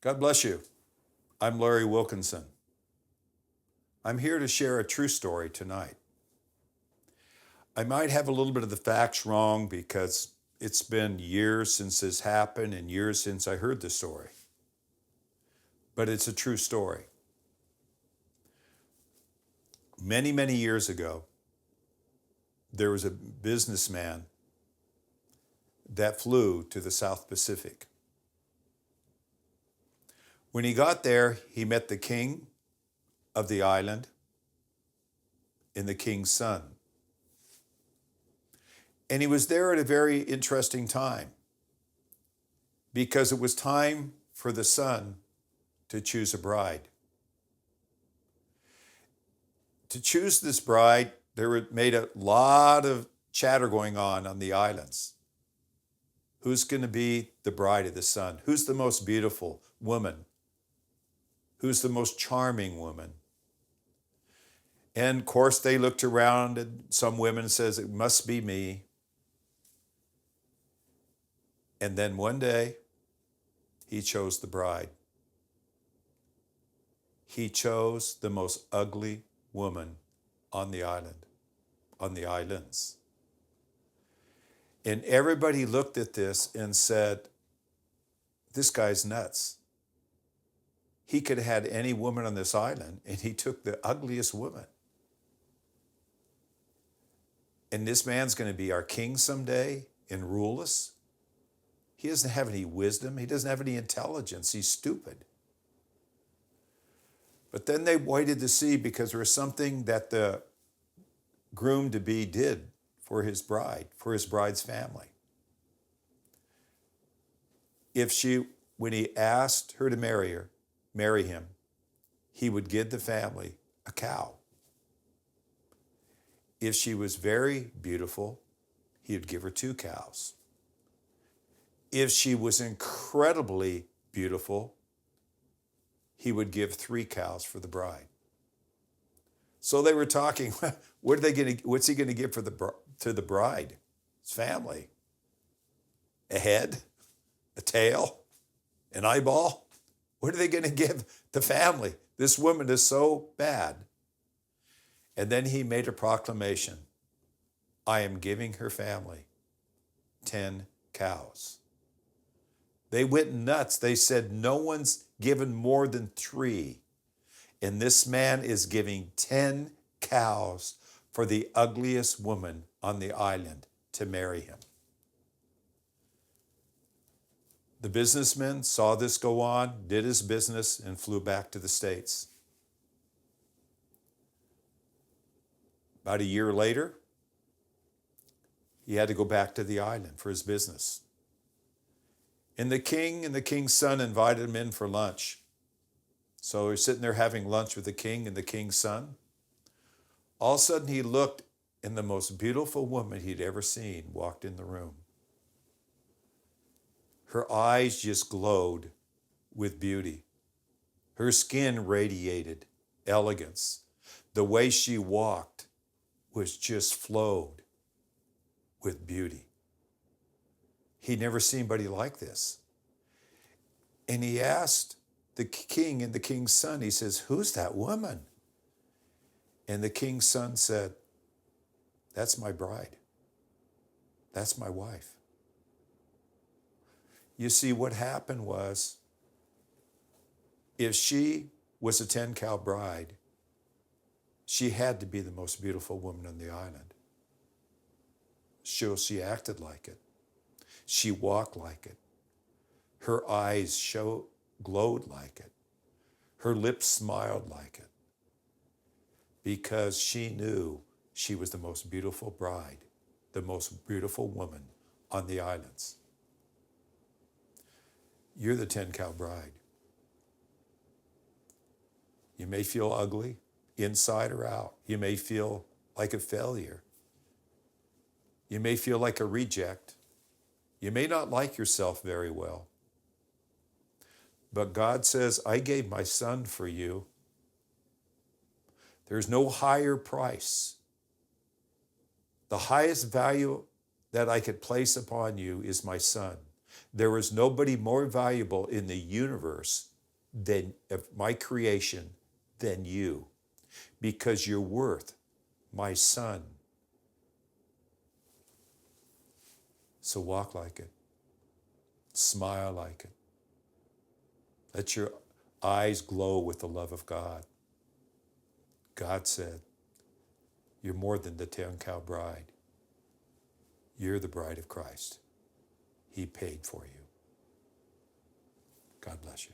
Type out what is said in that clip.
God bless you. I'm Larry Wilkinson. I'm here to share a true story tonight. I might have a little bit of the facts wrong because it's been years since this happened and years since I heard the story. But it's a true story. Many, many years ago, there was a businessman that flew to the South Pacific. When he got there, he met the king of the island and the king's son. And he was there at a very interesting time because it was time for the son to choose a bride. To choose this bride, there were made a lot of chatter going on the islands. Who's going to be the bride of the son? Who's the most beautiful woman? Who's the most charming woman? And of course, they looked around and some women says, it must be me. And then one day, he chose the bride. He chose the most ugly woman on the island, on the islands. And everybody looked at this and said, this guy's nuts. He could have had any woman on this island, and he took the ugliest woman. And this man's going to be our king someday and rule us? He doesn't have any wisdom. He doesn't have any intelligence. He's stupid. But then they waited to see because there was something that the groom-to-be did for his bride, for his bride's family. When he asked her to marry him, he would give the family a cow. If she was very beautiful, he would give her 2 cows. If she was incredibly beautiful, he would give 3 cows for the bride. So they were talking, what's he going to give to the bride? His family. A head, a tail, an eyeball? What are they going to give the family? This woman is so bad. And then he made a proclamation. I am giving her family 10 cows. They went nuts. They said, no one's given more than 3. And this man is giving 10 cows for the ugliest woman on the island to marry him. The businessman saw this go on, did his business, and flew back to the States. About a year later, he had to go back to the island for his business. And the king and the king's son invited him in for lunch. So he's sitting there having lunch with the king and the king's son. All of a sudden he looked, and the most beautiful woman he'd ever seen walked in the room. Her eyes just glowed with beauty. Her skin radiated elegance. The way she walked was just flowed with beauty. He'd never seen anybody like this. And he asked the king and the king's son, he says, who's that woman? And the king's son said, that's my bride. That's my wife. You see, what happened was, if she was a 10-cow bride, she had to be the most beautiful woman on the island. So she acted like it. She walked like it. Her eyes glowed like it. Her lips smiled like it. Because she knew she was the most beautiful bride, the most beautiful woman on the islands. You're the 10-cow bride. You may feel ugly, inside or out. You may feel like a failure. You may feel like a reject. You may not like yourself very well. But God says, I gave my son for you. There's no higher price. The highest value that I could place upon you is my son. There is nobody more valuable in the universe than of my creation than you, because you're worth my son. So walk like it. Smile like it. Let your eyes glow with the love of God. God said, you're more than the 10-cow bride. You're the bride of Christ. He paid for you. God bless you.